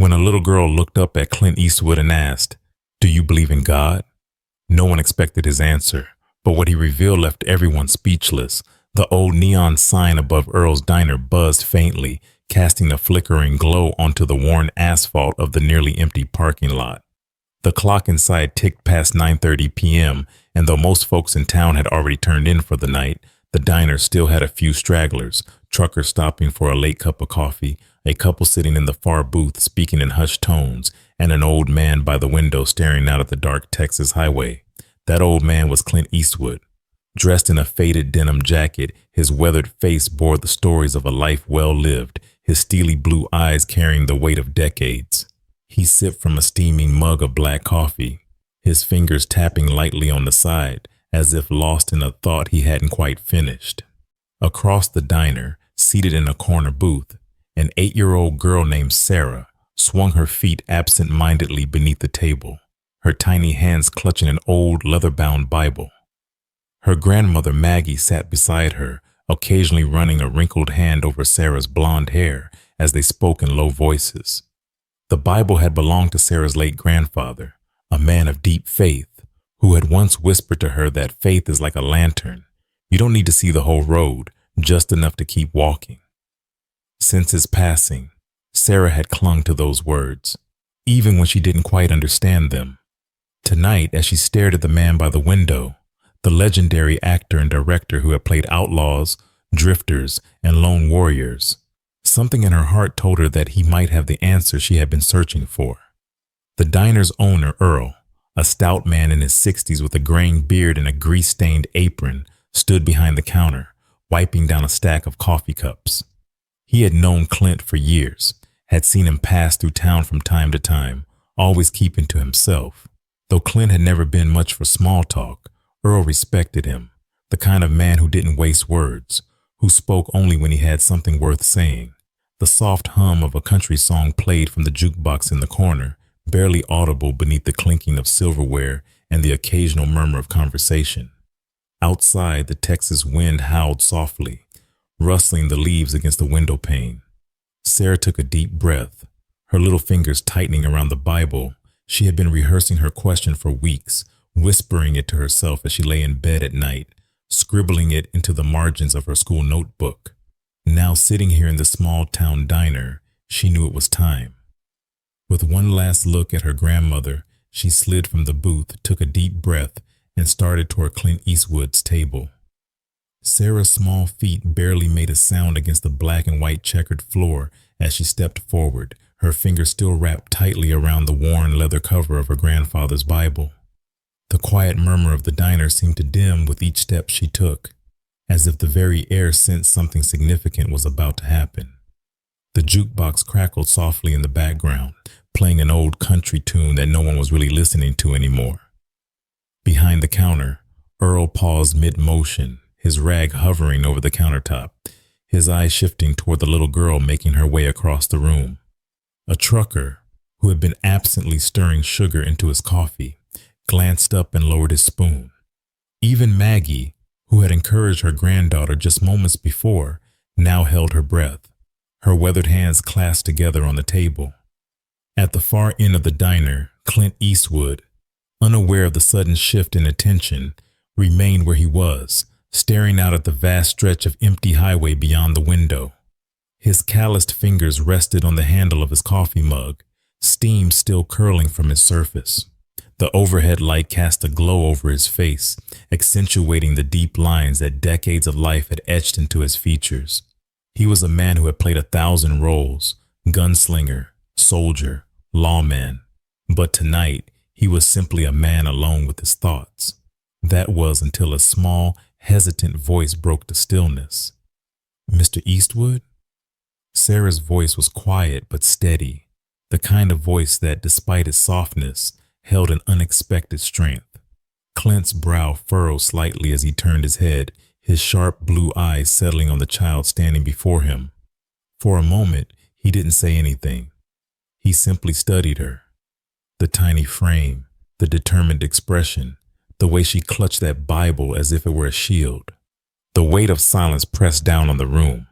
when a little girl looked up at Clint Eastwood and asked, "Do you believe in God?" No one expected his answer, but what he revealed left everyone speechless. The old neon sign above Earl's Diner buzzed faintly, casting a flickering glow onto the worn asphalt of the nearly empty parking lot. The clock inside ticked past 9:30 p.m., and though most folks in town had already turned in for the night, the diner still had a few stragglers, truckers stopping for a late cup of coffee, a couple sitting in the far booth speaking in hushed tones, and an old man by the window staring out at the dark Texas highway. That old man was Clint Eastwood. Dressed in a faded denim jacket, his weathered face bore the stories of a life well lived, his steely blue eyes carrying the weight of decades. He sipped from a steaming mug of black coffee, his fingers tapping lightly on the side, as if lost in a thought he hadn't quite finished. Across the diner, seated in a corner booth, an 8-year-old girl named Sarah swung her feet absent-mindedly beneath the table, her tiny hands clutching an old leather-bound Bible. Her grandmother Maggie sat beside her, occasionally running a wrinkled hand over Sarah's blonde hair as they spoke in low voices. The Bible had belonged to Sarah's late grandfather, a man of deep faith, who had once whispered to her that faith is like a lantern. You don't need to see the whole road, just enough to keep walking. Since his passing, Sarah had clung to those words, even when she didn't quite understand them. Tonight, as she stared at the man by the window, the legendary actor and director who had played outlaws, drifters, and lone warriors, something in her heart told her that he might have the answer she had been searching for. The diner's owner, Earl, a stout man in his 60s with a graying beard and a grease-stained apron, stood behind the counter, wiping down a stack of coffee cups. He had known Clint for years, had seen him pass through town from time to time, always keeping to himself. Though Clint had never been much for small talk, Earl respected him, the kind of man who didn't waste words, who spoke only when he had something worth saying. The soft hum of a country song played from the jukebox in the corner, barely audible beneath the clinking of silverware and the occasional murmur of conversation. Outside, the Texas wind howled softly, rustling the leaves against the window pane. Sarah took a deep breath, her little fingers tightening around the Bible. She had been rehearsing her question for weeks, whispering it to herself as she lay in bed at night, scribbling it into the margins of her school notebook. Now sitting here in the small town diner, she knew it was time. With one last look at her grandmother, she slid from the booth, took a deep breath, and started toward Clint Eastwood's table. Sarah's small feet barely made a sound against the black and white checkered floor as she stepped forward, her fingers still wrapped tightly around the worn leather cover of her grandfather's Bible. The quiet murmur of the diner seemed to dim with each step she took, as if the very air sensed something significant was about to happen. The jukebox crackled softly in the background, playing an old country tune that no one was really listening to anymore. Behind the counter, Earl paused mid-motion, his rag hovering over the countertop, his eyes shifting toward the little girl making her way across the room. A trucker, who had been absently stirring sugar into his coffee, glanced up and lowered his spoon. Even Maggie, who had encouraged her granddaughter just moments before, now held her breath, her weathered hands clasped together on the table. At the far end of the diner, Clint Eastwood, unaware of the sudden shift in attention, remained where he was, staring out at the vast stretch of empty highway beyond the window. His calloused fingers rested on the handle of his coffee mug, steam still curling from its surface. The overhead light cast a glow over his face, accentuating the deep lines that decades of life had etched into his features. He was a man who had played 1,000 roles, gunslinger, soldier, lawman. But tonight, he was simply a man alone with his thoughts. That was until a small, hesitant voice broke the stillness. "Mr. Eastwood?" Sarah's voice was quiet but steady, the kind of voice that, despite its softness, held an unexpected strength. Clint's brow furrowed slightly as he turned his head, his sharp blue eyes settling on the child standing before him. For a moment, he didn't say anything. He simply studied her. The tiny frame, the determined expression, the way she clutched that Bible as if it were a shield. The weight of silence pressed down on the room.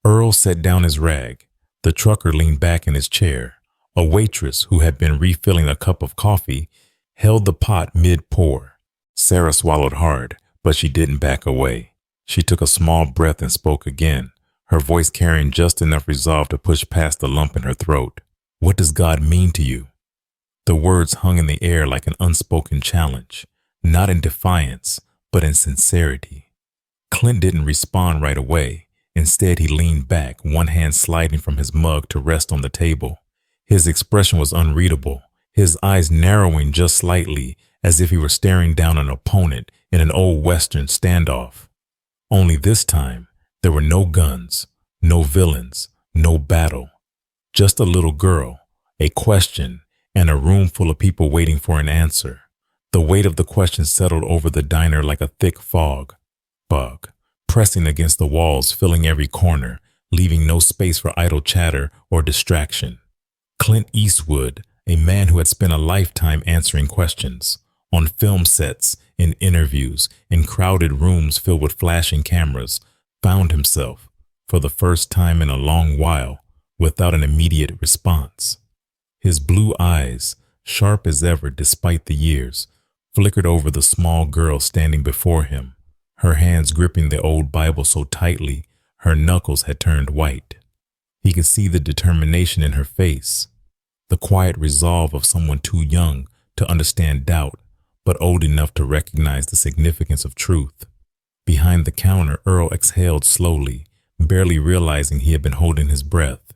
Earl set down his rag. The trucker leaned back in his chair, A waitress who had been refilling a cup of coffee held the pot mid-pour. Sarah swallowed hard, but she didn't back away. She took a small breath and spoke again, her voice carrying just enough resolve to push past the lump in her throat. "What does God mean to you?" The words hung in the air like an unspoken challenge, not in defiance, but in sincerity. Clint didn't respond right away. Instead, he leaned back, one hand sliding from his mug to rest on the table. His expression was unreadable, his eyes narrowing just slightly, as if he were staring down an opponent in an old Western standoff. Only this time, there were no guns, no villains, no battle. Just a little girl, a question, and a room full of people waiting for an answer. The weight of the question settled over the diner like a thick fog, pressing against the walls, filling every corner, leaving no space for idle chatter or distraction. Clint Eastwood, a man who had spent a lifetime answering questions, on film sets, in interviews, in crowded rooms filled with flashing cameras, found himself, for the first time in a long while, without an immediate response. His blue eyes, sharp as ever despite the years, flickered over the small girl standing before him, her hands gripping the old Bible so tightly her knuckles had turned white. He could see the determination in her face, the quiet resolve of someone too young to understand doubt, but old enough to recognize the significance of truth. Behind the counter, Earl exhaled slowly, barely realizing he had been holding his breath.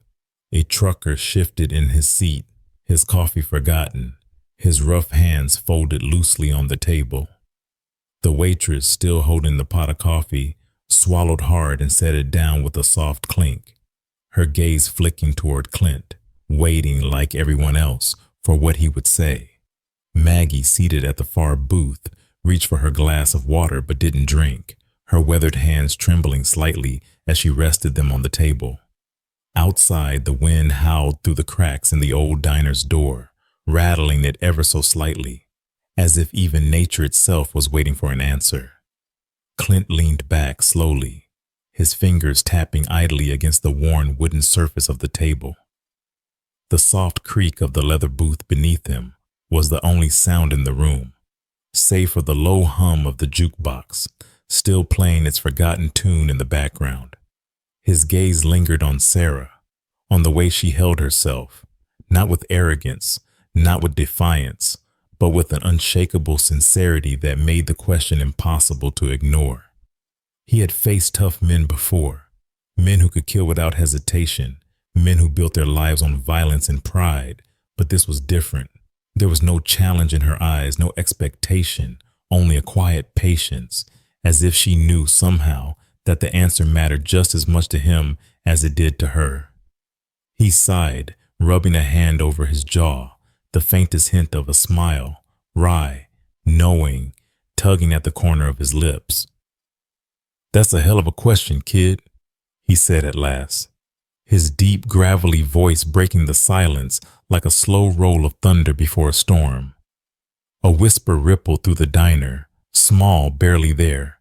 A trucker shifted in his seat, his coffee forgotten, his rough hands folded loosely on the table. The waitress, still holding the pot of coffee, swallowed hard and set it down with a soft clink, her gaze flicking toward Clint, waiting, like everyone else, for what he would say. Maggie, seated at the far booth, reached for her glass of water but didn't drink, her weathered hands trembling slightly as she rested them on the table. Outside, the wind howled through the cracks in the old diner's door, rattling it ever so slightly, as if even nature itself was waiting for an answer. Clint leaned back slowly, his fingers tapping idly against the worn wooden surface of the table. The soft creak of the leather booth beneath him was the only sound in the room, save for the low hum of the jukebox, still playing its forgotten tune in the background. His gaze lingered on Sarah, on the way she held herself, not with arrogance, not with defiance, but with an unshakable sincerity that made the question impossible to ignore. He had faced tough men before, men who could kill without hesitation, men who built their lives on violence and pride, but this was different. There was no challenge in her eyes, no expectation, only a quiet patience, as if she knew somehow that the answer mattered just as much to him as it did to her. He sighed, rubbing a hand over his jaw, the faintest hint of a smile, wry, knowing, tugging at the corner of his lips. "That's a hell of a question, kid," he said at last, his deep, gravelly voice breaking the silence like a slow roll of thunder before a storm. A whisper rippled through the diner, small, barely there,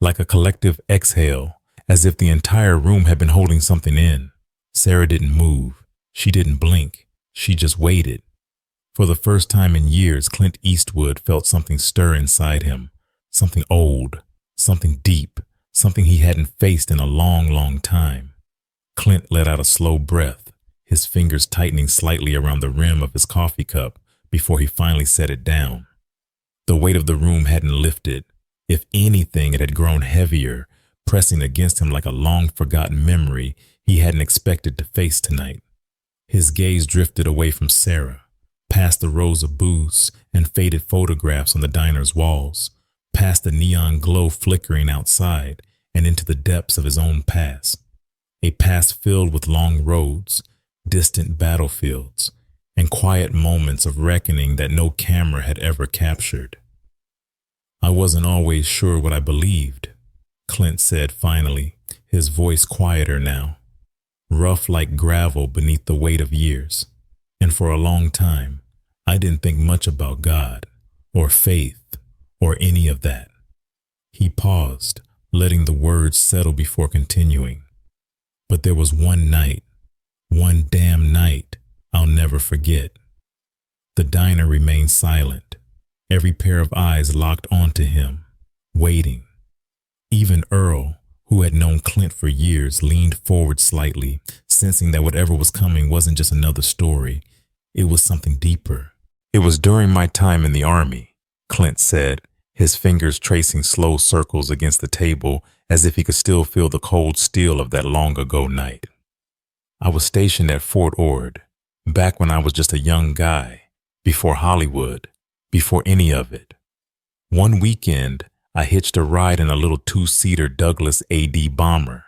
like a collective exhale, as if the entire room had been holding something in. Sarah didn't move. She didn't blink. She just waited. For the first time in years, Clint Eastwood felt something stir inside him, something old, something deep, something he hadn't faced in a long, long time. Clint let out a slow breath, his fingers tightening slightly around the rim of his coffee cup before he finally set it down. The weight of the room hadn't lifted. If anything, it had grown heavier, pressing against him like a long-forgotten memory he hadn't expected to face tonight. His gaze drifted away from Sarah, past the rows of booths and faded photographs on the diner's walls, past the neon glow flickering outside, and into the depths of his own past. A past filled with long roads, distant battlefields, and quiet moments of reckoning that no camera had ever captured. "I wasn't always sure what I believed," Clint said finally, his voice quieter now, rough like gravel beneath the weight of years. "And for a long time, I didn't think much about God, or faith, or any of that." He paused, letting the words settle before continuing. "But there was one night, one damn night, I'll never forget. The diner remained silent, every pair of eyes locked onto him, waiting. Even Earl, who had known Clint for years, leaned forward slightly, sensing that whatever was coming wasn't just another story, it was something deeper. It was during my time in the army, Clint said, his fingers tracing slow circles against the table as if he could still feel the cold steel of that long ago night. I was stationed at Fort Ord, back when I was just a young guy, before Hollywood, before any of it. One weekend, I hitched a ride in a little two-seater Douglas AD bomber.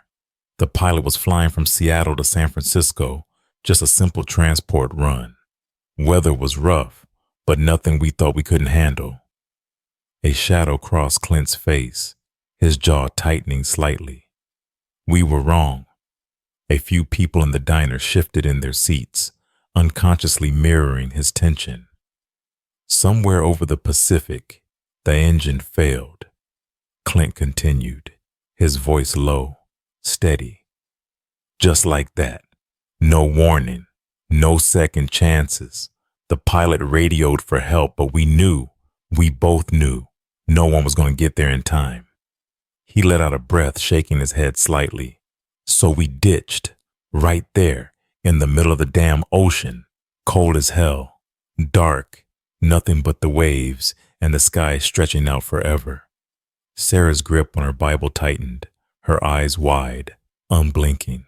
The pilot was flying from Seattle to San Francisco, just a simple transport run. Weather was rough, but nothing we thought we couldn't handle. A shadow crossed Clint's face, his jaw tightening slightly. We were wrong. A few people in the diner shifted in their seats, unconsciously mirroring his tension. Somewhere over the Pacific, the engine failed. Clint continued, his voice low, steady. Just like that. No warning, no second chances. The pilot radioed for help, but we both knew, no one was going to get there in time. He let out a breath, shaking his head slightly. So we ditched, right there, in the middle of the damn ocean, cold as hell, dark, nothing but the waves and the sky stretching out forever. Sarah's grip on her Bible tightened, her eyes wide, unblinking.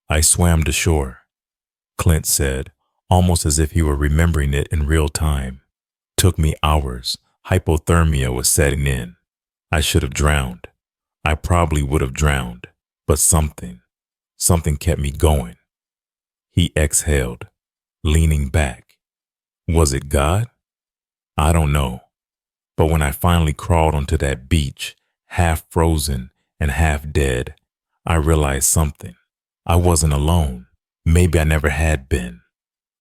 I swam to shore, Clint said, almost as if he were remembering it in real time. Took me hours. Hypothermia was setting in. I should have drowned. I probably would have drowned, but something kept me going. He exhaled, leaning back. Was it God? I don't know. But when I finally crawled onto that beach, half frozen and half dead, I realized something. I wasn't alone. Maybe I never had been.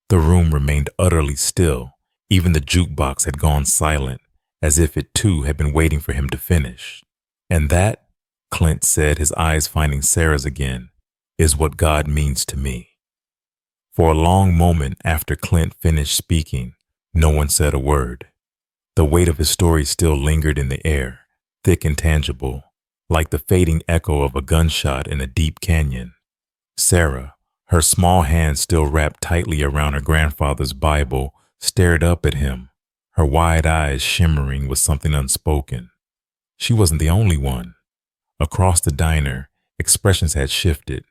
The room remained utterly still. Even the jukebox had gone silent, as if it too had been waiting for him to finish. And that, Clint said, his eyes finding Sarah's again, is what God means to me. For a long moment after Clint finished speaking, no one said a word. The weight of his story still lingered in the air, thick and tangible, like the fading echo of a gunshot in a deep canyon. Sarah, her small hands still wrapped tightly around her grandfather's Bible, stared up at him, her wide eyes shimmering with something unspoken. She wasn't the only one. Across the diner, expressions had shifted.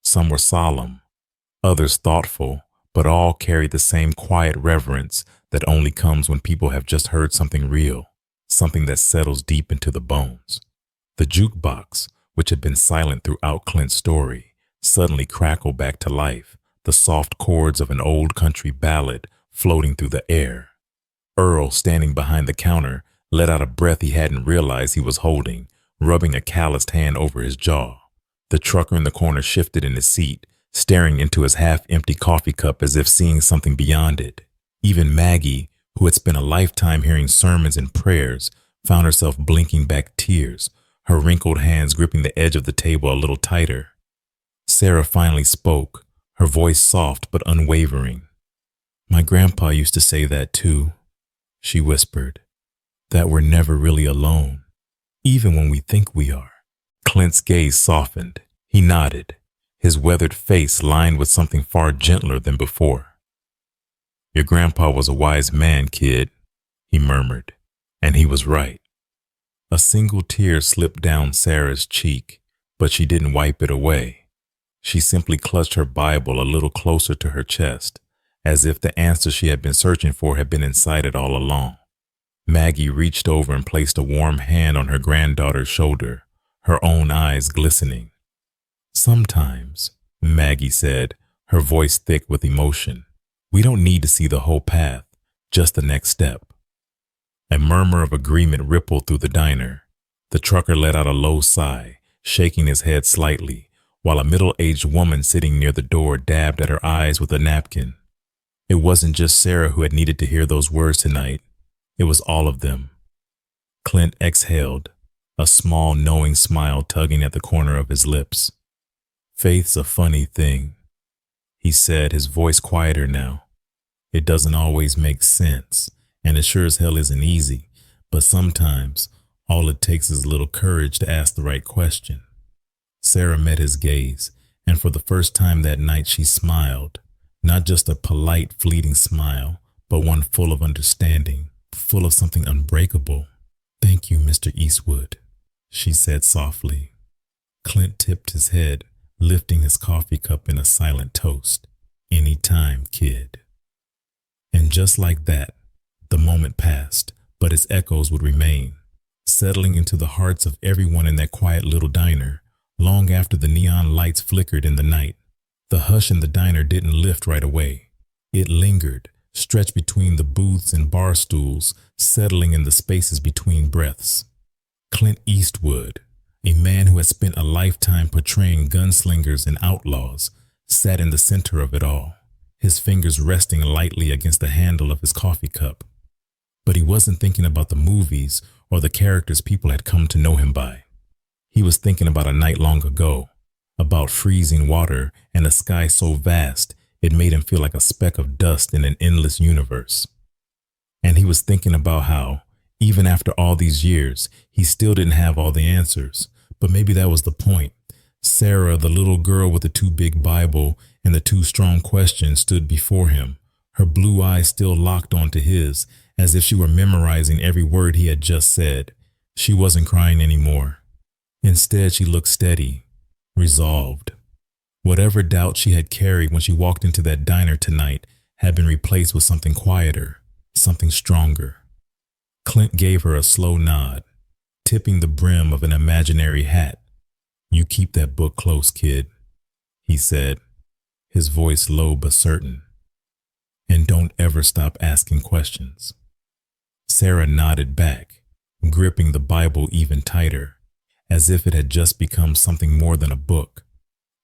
Some were solemn, others thoughtful, but all carried the same quiet reverence that only comes when people have just heard something real, something that settles deep into the bones. The jukebox, which had been silent throughout Clint's story, suddenly crackled back to life, the soft chords of an old country ballad floating through the air. Earl, standing behind the counter, let out a breath he hadn't realized he was holding, rubbing a calloused hand over his jaw. The trucker in the corner shifted in his seat, staring into his half-empty coffee cup as if seeing something beyond it. Even Maggie, who had spent a lifetime hearing sermons and prayers, found herself blinking back tears, her wrinkled hands gripping the edge of the table a little tighter. Sarah finally spoke, her voice soft but unwavering. My grandpa used to say that too, she whispered, that we're never really alone, even when we think we are. Clint's gaze softened. He nodded, his weathered face lined with something far gentler than before. Your grandpa was a wise man, kid, he murmured, and he was right. A single tear slipped down Sarah's cheek, but she didn't wipe it away. She simply clutched her Bible a little closer to her chest, as if the answer she had been searching for had been inside it all along. Maggie reached over and placed a warm hand on her granddaughter's shoulder, her own eyes glistening. Sometimes, Maggie said, her voice thick with emotion, we don't need to see the whole path, just the next step. A murmur of agreement rippled through the diner. The trucker let out a low sigh, shaking his head slightly, while a middle-aged woman sitting near the door dabbed at her eyes with a napkin. It wasn't just Sarah who had needed to hear those words tonight. It was all of them. Clint exhaled, a small knowing smile tugging at the corner of his lips. Faith's a funny thing. he said, his voice quieter now. It doesn't always make sense, and it sure as hell isn't easy, but sometimes all it takes is a little courage to ask the right question. Sarah met his gaze, and for the first time that night she smiled, not just a polite, fleeting smile, but one full of understanding, full of something unbreakable. "Thank you, Mr. Eastwood," she said softly. Clint tipped his head, lifting his coffee cup in a silent toast. "Any time, kid." And just like that, the moment passed, but its echoes would remain, settling into the hearts of everyone in that quiet little diner, long after the neon lights flickered in the night. The hush in the diner didn't lift right away. It lingered, stretched between the booths and bar stools, settling in the spaces between breaths. Clint Eastwood, a man who had spent a lifetime portraying gunslingers and outlaws, sat in the center of it all, his fingers resting lightly against the handle of his coffee cup. But he wasn't thinking about the movies or the characters people had come to know him by. He was thinking about a night long ago, about freezing water and a sky so vast it made him feel like a speck of dust in an endless universe. And he was thinking about how, even after all these years, he still didn't have all the answers. But maybe that was the point. Sarah, the little girl with the too big Bible and the too strong questions, stood before him, her blue eyes still locked onto his, as if she were memorizing every word he had just said. She wasn't crying anymore. Instead, she looked steady, resolved. Whatever doubt she had carried when she walked into that diner tonight had been replaced with something quieter, something stronger. Clint gave her a slow nod, tipping the brim of an imaginary hat. "You keep that book close, kid," he said, his voice low but certain. "And don't ever stop asking questions." Sarah nodded back, gripping the Bible even tighter, as if it had just become something more than a book,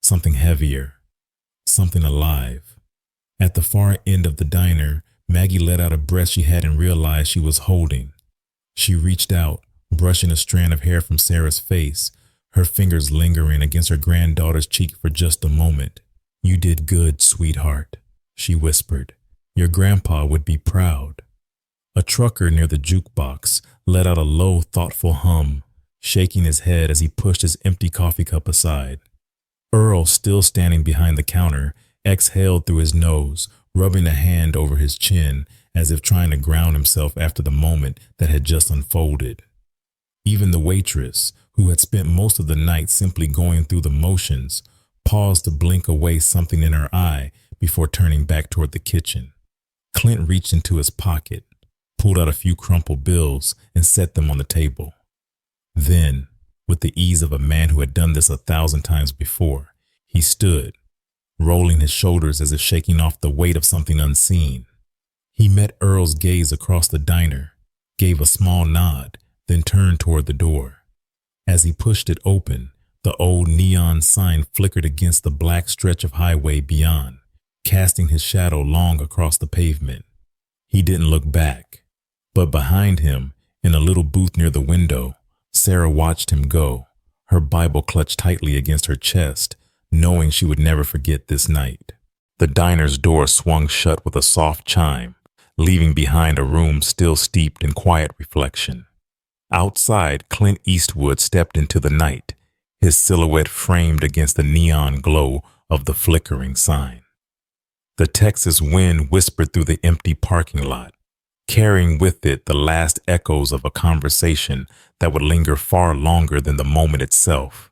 something heavier, something alive. At the far end of the diner, Maggie let out a breath she hadn't realized she was holding. She reached out, brushing a strand of hair from Sarah's face, her fingers lingering against her granddaughter's cheek for just a moment. "You did good, sweetheart," she whispered. "Your grandpa would be proud." A trucker near the jukebox let out a low, thoughtful hum, shaking his head as he pushed his empty coffee cup aside. Earl, still standing behind the counter, exhaled through his nose, rubbing a hand over his chin as if trying to ground himself after the moment that had just unfolded. Even the waitress, who had spent most of the night simply going through the motions, paused to blink away something in her eye before turning back toward the kitchen. Clint reached into his pocket, pulled out a few crumpled bills, and set them on the table. Then, with the ease of a man who had done this 1,000 times before, he stood, rolling his shoulders as if shaking off the weight of something unseen. He met Earl's gaze across the diner, gave a small nod, then turned toward the door. As he pushed it open, the old neon sign flickered against the black stretch of highway beyond, casting his shadow long across the pavement. He didn't look back, but behind him, in a little booth near the window, Sarah watched him go, her Bible clutched tightly against her chest, knowing she would never forget this night. The diner's door swung shut with a soft chime, leaving behind a room still steeped in quiet reflection. Outside, Clint Eastwood stepped into the night, his silhouette framed against the neon glow of the flickering sign. The Texas wind whispered through the empty parking lot, carrying with it the last echoes of a conversation that would linger far longer than the moment itself.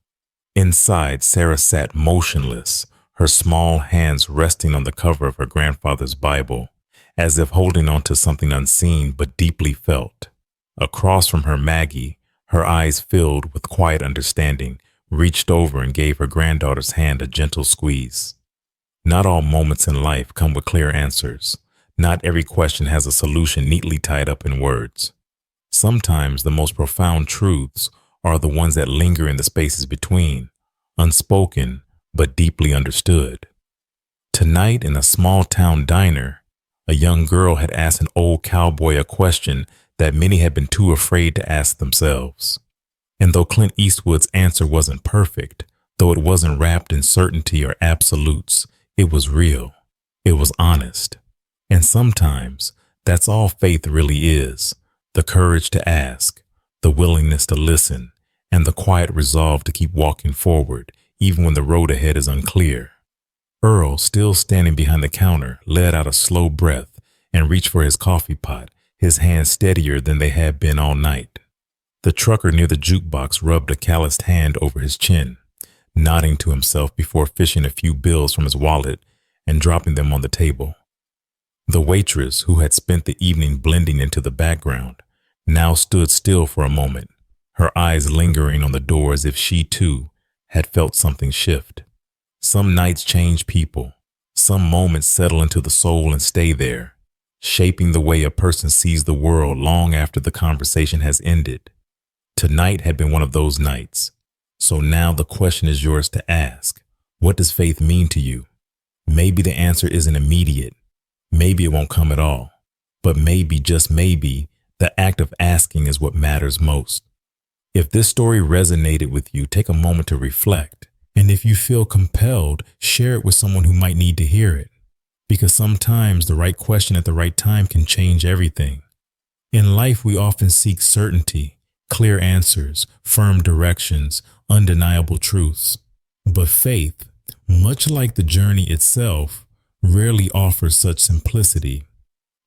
Inside, Sarah sat motionless, her small hands resting on the cover of her grandfather's Bible, as if holding on to something unseen but deeply felt. Across from her, Maggie, her eyes filled with quiet understanding, reached over and gave her granddaughter's hand a gentle squeeze. Not all moments in life come with clear answers. Not every question has a solution neatly tied up in words. Sometimes the most profound truths are the ones that linger in the spaces between, unspoken but deeply understood. Tonight, in a small town diner, a young girl had asked an old cowboy a question that many had been too afraid to ask themselves. And though Clint Eastwood's answer wasn't perfect, though it wasn't wrapped in certainty or absolutes, It was real. It was honest. And sometimes that's all faith really is: the courage to ask, the willingness to listen, and the quiet resolve to keep walking forward, even when the road ahead is unclear. Earl, still standing behind the counter, let out a slow breath and reached for his coffee pot, his hands steadier than they had been all night. The trucker near the jukebox rubbed a calloused hand over his chin, nodding to himself before fishing a few bills from his wallet and dropping them on the table. The waitress, who had spent the evening blending into the background, now stood still for a moment, her eyes lingering on the door as if she, too, had felt something shift. Some nights change people. Some moments settle into the soul and stay there, shaping the way a person sees the world long after the conversation has ended. Tonight had been one of those nights. So now the question is yours to ask. What does faith mean to you? Maybe the answer isn't immediate. Maybe it won't come at all. But maybe, just maybe, the act of asking is what matters most. If this story resonated with you, take a moment to reflect. And if you feel compelled, share it with someone who might need to hear it. Because sometimes the right question at the right time can change everything. In life, we often seek certainty, clear answers, firm directions, undeniable truths. But faith, much like the journey itself, rarely offers such simplicity.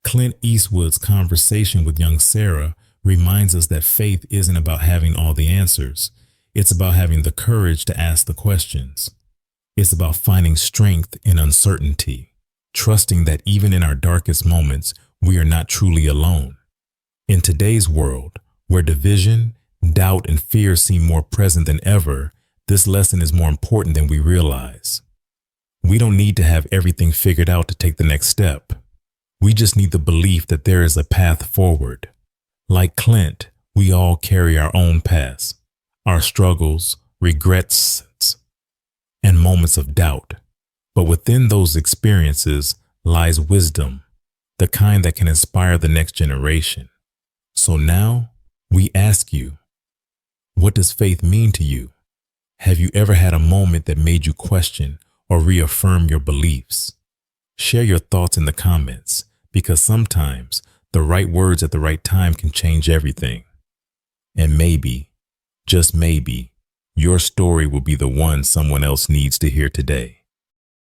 Clint Eastwood's conversation with young Sarah reminds us that faith isn't about having all the answers. It's about having the courage to ask the questions. It's about finding strength in uncertainty, trusting that even in our darkest moments, we are not truly alone. In today's world, where division, doubt, and fear seem more present than ever, this lesson is more important than we realize. We don't need to have everything figured out to take the next step. We just need the belief that there is a path forward. Like Clint, we all carry our own past, our struggles, regrets, and moments of doubt. But within those experiences lies wisdom, the kind that can inspire the next generation. So now, we ask you, what does faith mean to you? Have you ever had a moment that made you question or reaffirm your beliefs? Share your thoughts in the comments, because sometimes the right words at the right time can change everything. And maybe, just maybe, your story will be the one someone else needs to hear today.